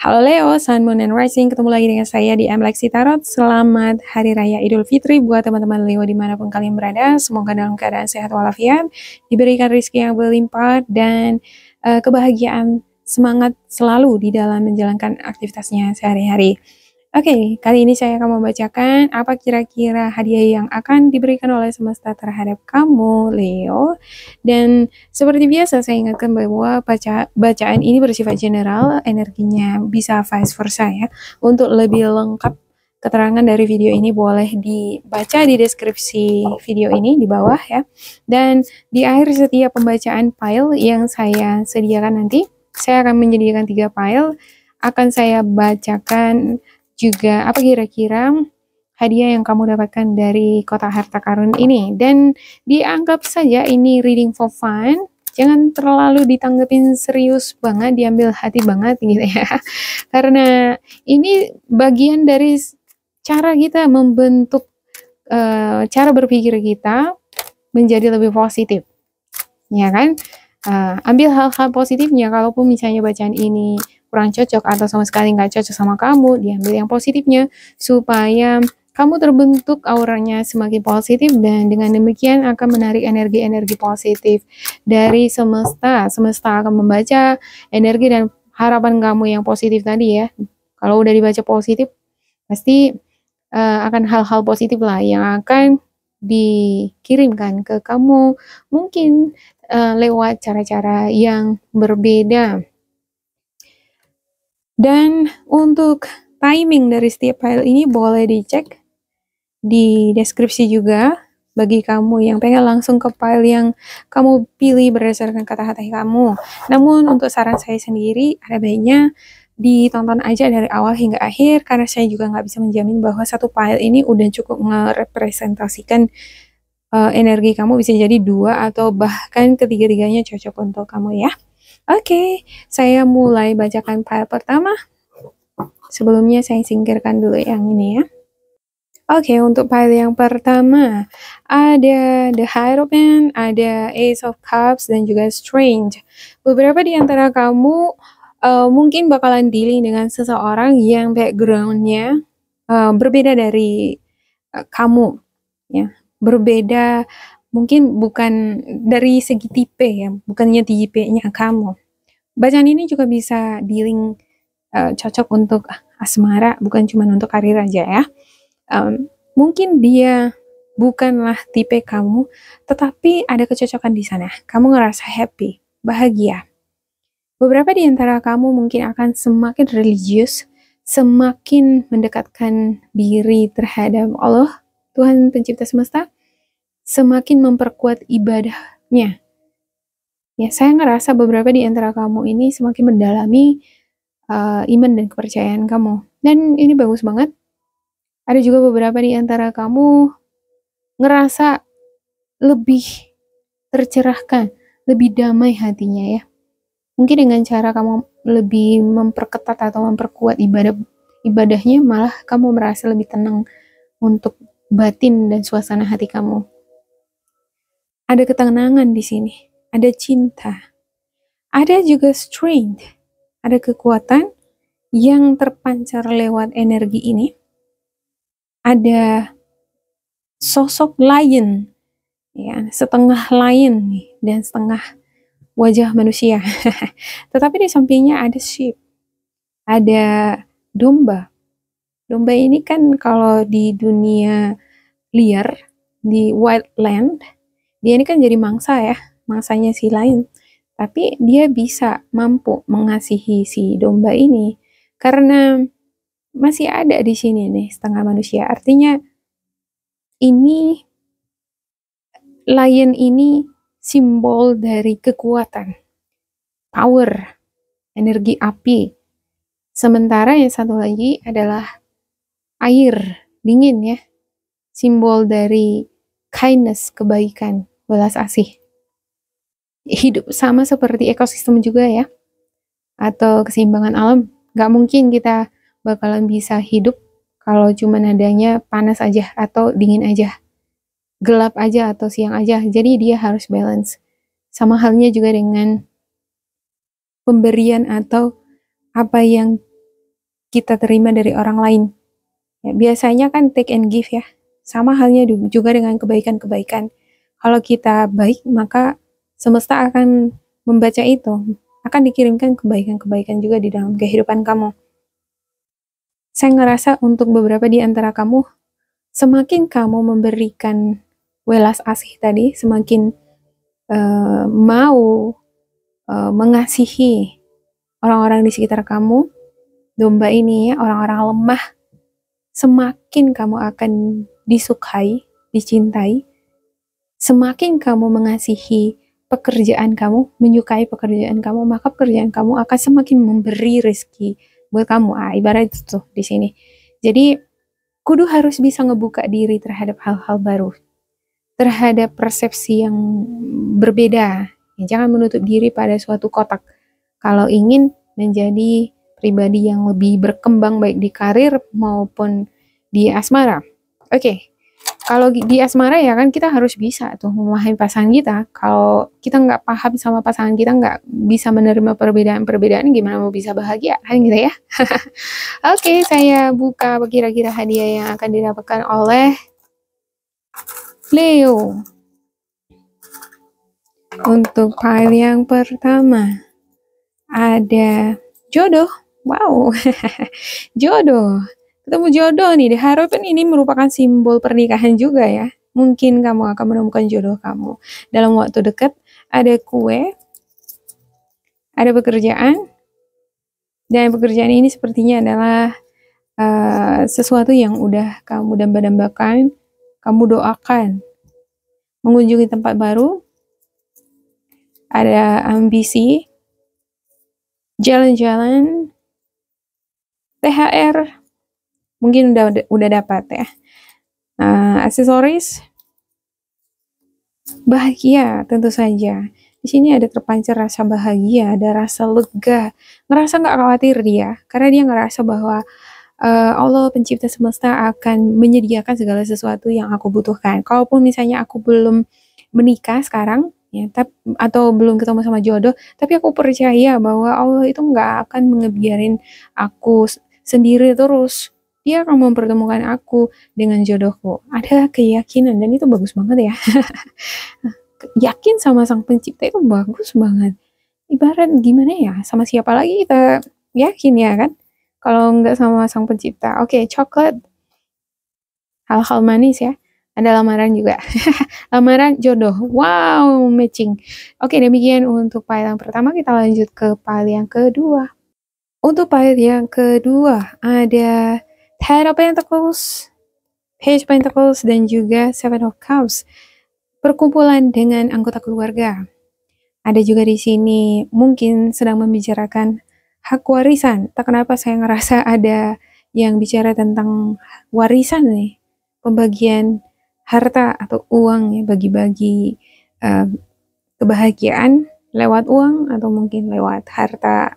Halo Leo, Sun, Moon, and Rising. Ketemu lagi dengan saya di Lexi Tarot. Selamat Hari Raya Idul Fitri buat teman-teman Leo dimanapun kalian berada. Semoga dalam keadaan sehat walafiat, diberikan rezeki yang berlimpah, dan kebahagiaan semangat selalu di dalam menjalankan aktivitasnya sehari-hari. Oke, kali ini saya akan membacakan apa kira-kira hadiah yang akan diberikan oleh semesta terhadap kamu, Leo. Dan seperti biasa, saya ingatkan bahwa bacaan ini bersifat general, energinya bisa vice versa ya. Untuk lebih lengkap keterangan dari video ini boleh dibaca di deskripsi video ini di bawah ya. Dan di akhir setiap pembacaan file yang saya sediakan nanti, saya akan menyediakan 3 file, akan saya bacakan juga apa kira-kira hadiah yang kamu dapatkan dari kotak harta karun ini. Dan dianggap saja ini reading for fun, jangan terlalu ditanggepin serius banget, diambil hati banget gitu ya. Karena ini bagian dari cara kita membentuk cara berpikir kita menjadi lebih positif, ya kan? Ambil hal-hal positifnya. Kalaupun misalnya bacaan ini kurang cocok atau sama sekali nggak cocok sama kamu, diambil yang positifnya supaya kamu terbentuk auranya semakin positif, dan dengan demikian akan menarik energi-energi positif dari semesta. Semesta akan membaca energi dan harapan kamu yang positif tadi ya. Kalau udah dibaca positif, pasti akan hal-hal positif lah yang akan dikirimkan ke kamu, mungkin lewat cara-cara yang berbeda. Dan untuk timing dari setiap file ini boleh dicek di deskripsi juga, bagi kamu yang pengen langsung ke file yang kamu pilih berdasarkan kata hati kamu. Namun untuk saran saya sendiri, ada baiknya ditonton aja dari awal hingga akhir, karena saya juga nggak bisa menjamin bahwa satu file ini udah cukup merepresentasikan energi kamu. Bisa jadi 2 atau bahkan ketiga-tiganya cocok untuk kamu ya. Oke, saya mulai bacakan file pertama. Sebelumnya saya singkirkan dulu yang ini ya. Oke, untuk file yang pertama ada The Hierophant, ada Ace of Cups, dan juga Strange. Beberapa di antara kamu mungkin bakalan dealing dengan seseorang yang backgroundnya berbeda dari kamu ya. Berbeda, mungkin bukan dari segi tipe ya, bukannya tipenya kamu. Bacaan ini juga bisa dealing cocok untuk asmara, bukan cuma untuk karir aja ya. Mungkin dia bukanlah tipe kamu, tetapi ada kecocokan di sana. Kamu ngerasa happy, bahagia. Beberapa di antara kamu mungkin akan semakin religius, semakin mendekatkan diri terhadap Allah, Tuhan pencipta semesta, semakin memperkuat ibadahnya. Ya, saya ngerasa beberapa di antara kamu ini semakin mendalami iman dan kepercayaan kamu. Dan ini bagus banget. Ada juga beberapa di antara kamu ngerasa lebih tercerahkan, lebih damai hatinya ya. Mungkin dengan cara kamu lebih memperketat atau memperkuat ibadahnya, malah kamu merasa lebih tenang untuk batin dan suasana hati kamu. Ada ketenangan di sini. Ada cinta, ada juga strength, ada kekuatan yang terpancar lewat energi ini. Ada sosok lion, ya, setengah lion nih, dan setengah wajah manusia. Tetapi di sampingnya ada sheep, ada domba. Domba ini kan kalau di dunia liar, di wildland, dia ini kan jadi mangsa ya, mangsanya si lion. Tapi dia bisa mampu mengasihi si domba ini karena masih ada di sini nih setengah manusia. Artinya ini lion ini simbol dari kekuatan, power, energi api. Sementara yang satu lagi adalah air dingin ya, simbol dari kindness, kebaikan, belas asih. Hidup sama seperti ekosistem juga ya, atau keseimbangan alam. Gak mungkin kita bakalan bisa hidup kalau cuma adanya panas aja atau dingin aja, gelap aja atau siang aja. Jadi dia harus balance. Sama halnya juga dengan pemberian atau apa yang kita terima dari orang lain. Ya, biasanya kan take and give ya. Sama halnya juga dengan kebaikan-kebaikan. Kalau kita baik, maka semesta akan membaca itu. Akan dikirimkan kebaikan-kebaikan juga di dalam kehidupan kamu. Saya ngerasa untuk beberapa di antara kamu, semakin kamu memberikan welas asih tadi, semakin mau mengasihi orang-orang di sekitar kamu, domba ini ya, orang-orang lemah, semakin kamu akan disukai, dicintai, semakin kamu mengasihi pekerjaan kamu, menyukai pekerjaan kamu, maka pekerjaan kamu akan semakin memberi rezeki buat kamu. Ibarat itu tuh di sini. Jadi kudu harus bisa ngebuka diri terhadap hal-hal baru, terhadap persepsi yang berbeda. Ya, jangan menutup diri pada suatu kotak. Kalau ingin menjadi pribadi yang lebih berkembang baik di karir maupun di asmara. Oke. Kalau di asmara ya kan kita harus bisa tuh memahami pasangan kita. Kalau kita nggak paham sama pasangan kita, nggak bisa menerima perbedaan-perbedaan, gimana mau bisa bahagia kan gitu ya. Oke, saya buka kira-kira hadiah yang akan didapatkan oleh Leo. Untuk pile yang pertama ada jodoh. Wow. Jodoh. Ketemu jodoh nih, diharapkan ini merupakan simbol pernikahan juga ya. Mungkin kamu akan menemukan jodoh kamu dalam waktu dekat. Ada kue, ada pekerjaan, dan pekerjaan ini sepertinya adalah sesuatu yang udah kamu damba-dambakan, kamu doakan. Mengunjungi tempat baru, ada ambisi, jalan-jalan, THR, mungkin udah dapat ya. Aksesoris, bahagia tentu saja. Di sini ada terpancar rasa bahagia, ada rasa lega, ngerasa nggak khawatir dia, karena dia ngerasa bahwa Allah pencipta semesta akan menyediakan segala sesuatu yang aku butuhkan. Kalaupun misalnya aku belum menikah sekarang, ya, atau belum ketemu sama jodoh, tapi aku percaya bahwa Allah itu nggak akan ngebiarin aku sendiri terus. Dia akan mempertemukan aku dengan jodohku. Ada keyakinan dan itu bagus banget ya. Yakin sama sang pencipta itu bagus banget. Ibarat gimana ya, sama siapa lagi kita yakin ya kan? Kalau nggak sama sang pencipta. Oke, coklat. Hal-hal manis ya. Ada lamaran juga. Lamaran jodoh. Wow, matching. Oke, demikian untuk pile yang pertama. Kita lanjut ke pile yang kedua. Untuk pile yang kedua, ada Ten of Pentacles, Page of Pentacles, dan juga Seven of Cups. Perkumpulan dengan anggota keluarga. Ada juga di sini mungkin sedang membicarakan hak warisan. Tak kenapa saya ngerasa ada yang bicara tentang warisan nih. Pembagian harta atau uang ya, bagi-bagi kebahagiaan lewat uang atau mungkin lewat harta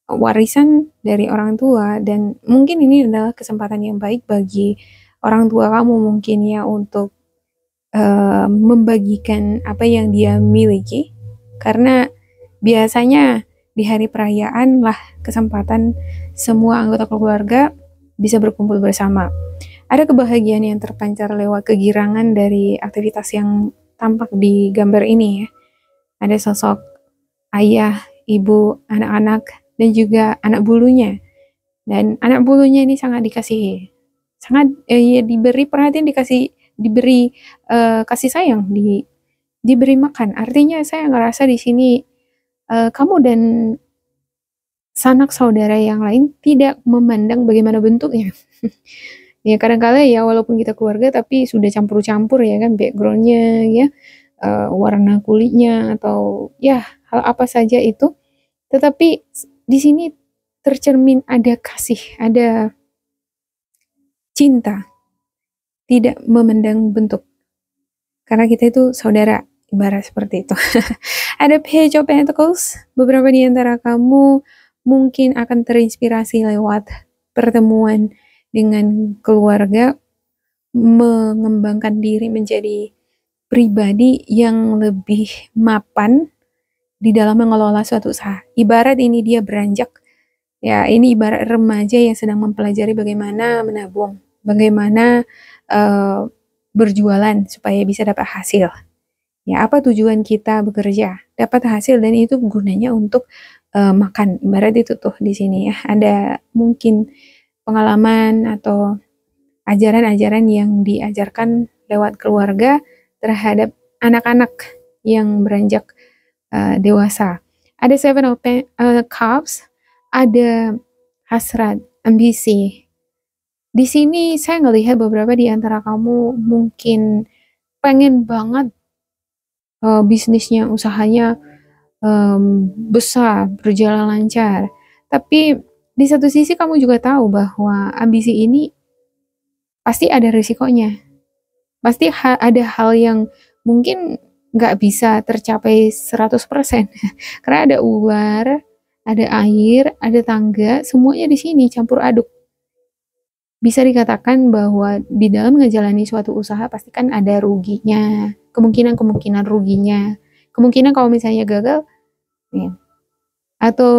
warisan dari orang tua. Dan mungkin ini adalah kesempatan yang baik bagi orang tua kamu mungkin ya untuk membagikan apa yang dia miliki, karena biasanya di hari perayaan lah kesempatan semua anggota keluarga bisa berkumpul bersama. Ada kebahagiaan yang terpancar lewat kegirangan dari aktivitas yang tampak di gambar ini ya. Ada sosok ayah, ibu, anak-anak, dan juga anak bulunya. Dan anak bulunya ini sangat dikasihi, sangat diberi perhatian, diberi kasih sayang, diberi makan. Artinya saya ngerasa di sini kamu dan sanak saudara yang lain tidak memandang bagaimana bentuknya. Ya kadang-kala ya walaupun kita keluarga tapi sudah campur-campur ya kan backgroundnya ya, warna kulitnya atau ya hal apa saja itu, tetapi di sini tercermin ada kasih, ada cinta, tidak memandang bentuk. Karena kita itu saudara, ibarat seperti itu. Ada Page of Pentacles. Beberapa di antara kamu mungkin akan terinspirasi lewat pertemuan dengan keluarga, mengembangkan diri menjadi pribadi yang lebih mapan di dalam mengelola suatu usaha. Ibarat ini dia beranjak Ya, ini ibarat remaja yang sedang mempelajari bagaimana menabung, bagaimana uh, berjualan supaya bisa dapat hasil. Ya, apa tujuan kita bekerja? Dapat hasil dan itu gunanya untuk makan. Ibarat itu tuh di sini ya. Ada mungkin pengalaman atau ajaran-ajaran yang diajarkan lewat keluarga terhadap anak-anak yang beranjak dewasa. Ada Seven of Cups, ada hasrat, ambisi. Di sini saya ngelihat beberapa di antara kamu mungkin pengen banget bisnisnya, usahanya besar, berjalan lancar. Tapi di satu sisi kamu juga tahu bahwa ambisi ini pasti ada risikonya. Pasti ada hal yang mungkin nggak bisa tercapai 100%. Karena ada ular, ada air, ada tangga, semuanya di sini campur aduk. Bisa dikatakan bahwa di dalam ngejalani suatu usaha pasti kan ada ruginya, kemungkinan ruginya. Kemungkinan kalau misalnya gagal, ya. Atau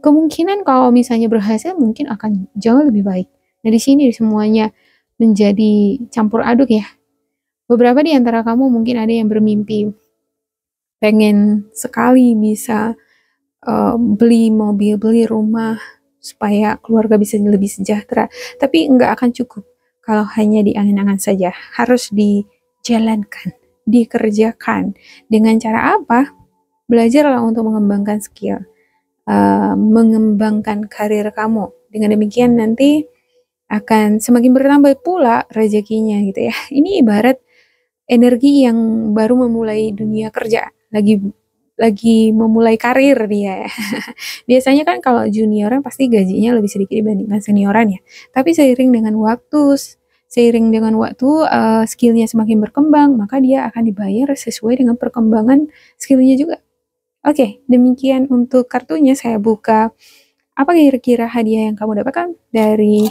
kemungkinan kalau misalnya berhasil mungkin akan jauh lebih baik. Nah, di sini semuanya menjadi campur aduk ya. Beberapa di antara kamu mungkin ada yang bermimpi pengen sekali bisa beli mobil, beli rumah supaya keluarga bisa lebih sejahtera. Tapi nggak akan cukup kalau hanya di angan-angan saja. Harus dijalankan, dikerjakan. Dengan cara apa? Belajarlah untuk mengembangkan skill, mengembangkan karir kamu. Dengan demikian nanti akan semakin bertambah pula rezekinya gitu ya. Ini ibarat energi yang baru memulai dunia kerja, lagi memulai karir dia ya. Biasanya kan kalau junioran pasti gajinya lebih sedikit dibandingkan senioran ya. Tapi seiring dengan waktu skillnya semakin berkembang, maka dia akan dibayar sesuai dengan perkembangan skillnya juga. Oke, demikian untuk kartunya. Saya buka apa kira-kira hadiah yang kamu dapatkan dari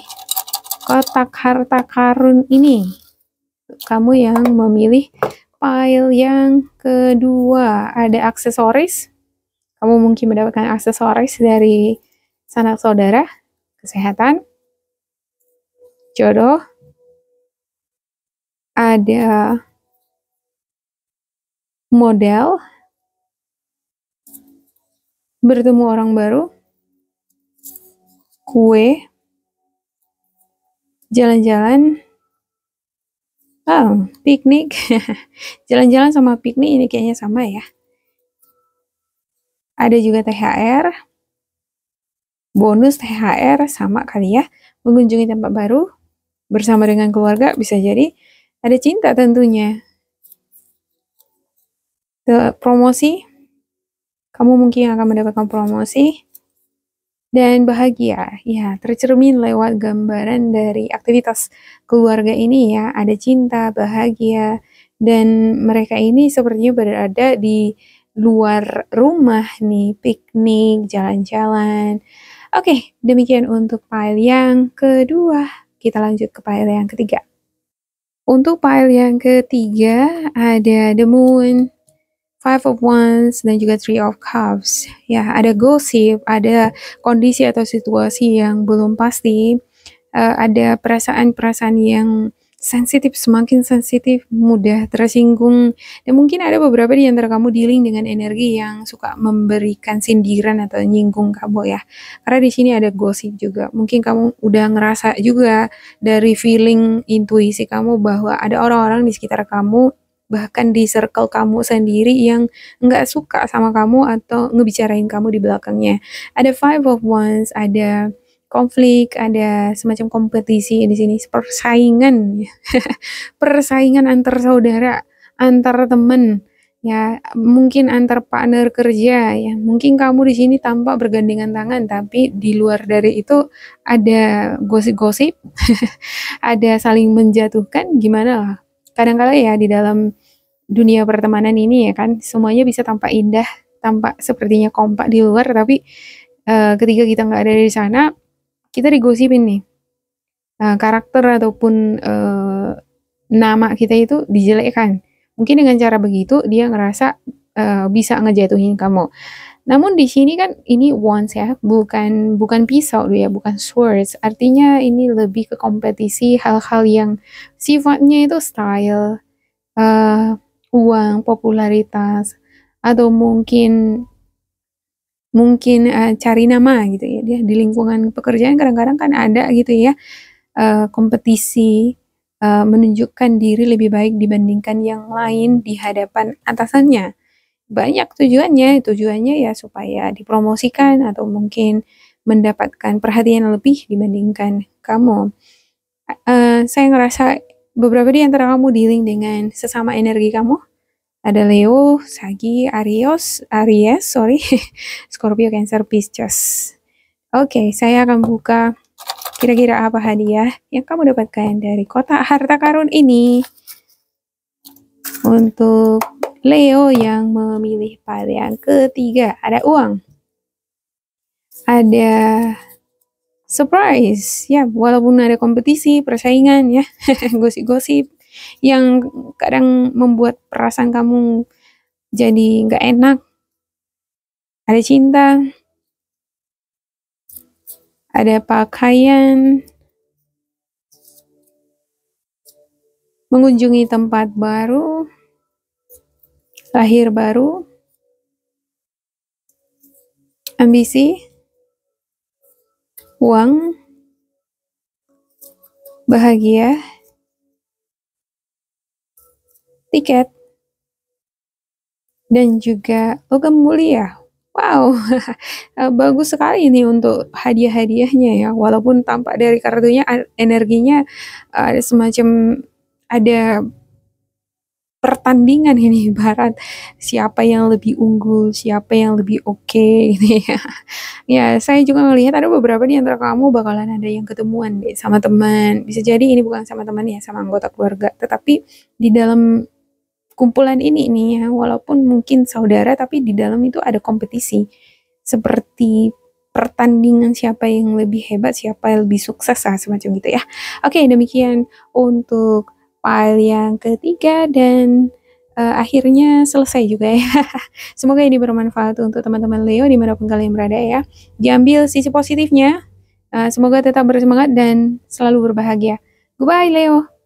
kotak harta karun ini. Kamu yang memilih file yang kedua, ada aksesoris. Kamu mungkin mendapatkan aksesoris dari sanak saudara, kesehatan, jodoh, ada model, bertemu orang baru, kue, jalan-jalan, piknik. Jalan-jalan sama piknik ini kayaknya sama ya. Ada juga THR, bonus THR sama kali ya. Mengunjungi tempat baru bersama dengan keluarga, bisa jadi ada cinta tentunya. Promosi, kamu mungkin akan mendapatkan promosi. Dan bahagia, ya tercermin lewat gambaran dari aktivitas keluarga ini ya. Ada cinta, bahagia, dan mereka ini sepertinya berada di luar rumah nih, piknik, jalan-jalan. Oke, demikian untuk file yang kedua. Kita lanjut ke file yang ketiga. Untuk file yang ketiga ada The Moon, Five of Wands, dan juga Three of Cups. Ya, ada gosip, ada kondisi atau situasi yang belum pasti, ada perasaan-perasaan yang sensitif, semakin sensitif, mudah tersinggung, dan mungkin ada beberapa di antara kamu dealing dengan energi yang suka memberikan sindiran atau nyinggung kamu ya. Karena di sini ada gosip juga. Mungkin kamu udah ngerasa juga dari feeling intuisi kamu bahwa ada orang-orang di sekitar kamu, bahkan di circle kamu sendiri yang nggak suka sama kamu atau ngebicarain kamu di belakangnya. Ada Five of Wands, ada konflik, ada semacam kompetisi di sini, persaingan, persaingan antar saudara, antar teman, ya mungkin antar partner kerja, ya mungkin kamu di sini tampak bergandengan tangan, tapi di luar dari itu ada gosip-gosip, ada saling menjatuhkan, gimana lah. Kadang-kala ya di dalam dunia pertemanan ini ya kan, semuanya bisa tampak indah, tampak sepertinya kompak di luar, tapi ketika kita nggak ada di sana, kita digosipin nih. Karakter ataupun nama kita itu dijelekkan. Mungkin dengan cara begitu dia ngerasa bisa ngejatuhin kamu. Namun di sini kan ini wands ya, bukan pisau ya, bukan swords. Artinya ini lebih ke kompetisi hal-hal yang sifatnya itu style, uang, popularitas, atau mungkin cari nama gitu ya. Dia di lingkungan pekerjaan kadang-kadang kan ada gitu ya, kompetisi, menunjukkan diri lebih baik dibandingkan yang lain di hadapan atasannya. Banyak tujuannya ya supaya dipromosikan atau mungkin mendapatkan perhatian lebih dibandingkan kamu. Saya ngerasa beberapa di antara kamu dealing dengan sesama energi kamu. Ada Leo, Sagi, Aries, sorry, Scorpio, Cancer, Pisces. Oke, saya akan buka kira-kira apa hadiah yang kamu dapatkan dari kotak harta karun ini. Untuk Leo yang memilih pile yang ketiga, ada uang. Ada surprise, ya walaupun ada kompetisi, persaingan ya, gosip-gosip yang kadang membuat perasaan kamu jadi nggak enak. Ada cinta, ada pakaian, mengunjungi tempat baru, lahir baru, ambisi, uang, bahagia, tiket, dan juga logam mulia. Wow, bagus sekali nih untuk hadiah-hadiahnya ya. Walaupun tampak dari kartunya energinya ada semacam ada pertandingan ini, ibarat siapa yang lebih unggul, siapa yang lebih oke gitu ya. Ya, saya juga ngelihat ada beberapa di antara kamu bakalan ada yang ketemuan deh sama teman. Bisa jadi ini bukan sama teman ya, sama anggota keluarga. Tetapi di dalam kumpulan ini nih ya, walaupun mungkin saudara, tapi di dalam itu ada kompetisi. Seperti pertandingan siapa yang lebih hebat, siapa yang lebih sukses, semacam gitu ya. Oke, demikian untuk file yang ketiga dan akhirnya selesai juga ya. Semoga ini bermanfaat untuk teman-teman Leo dimanapun kalian berada ya. Diambil sisi positifnya, semoga tetap bersemangat dan selalu berbahagia. Goodbye Leo!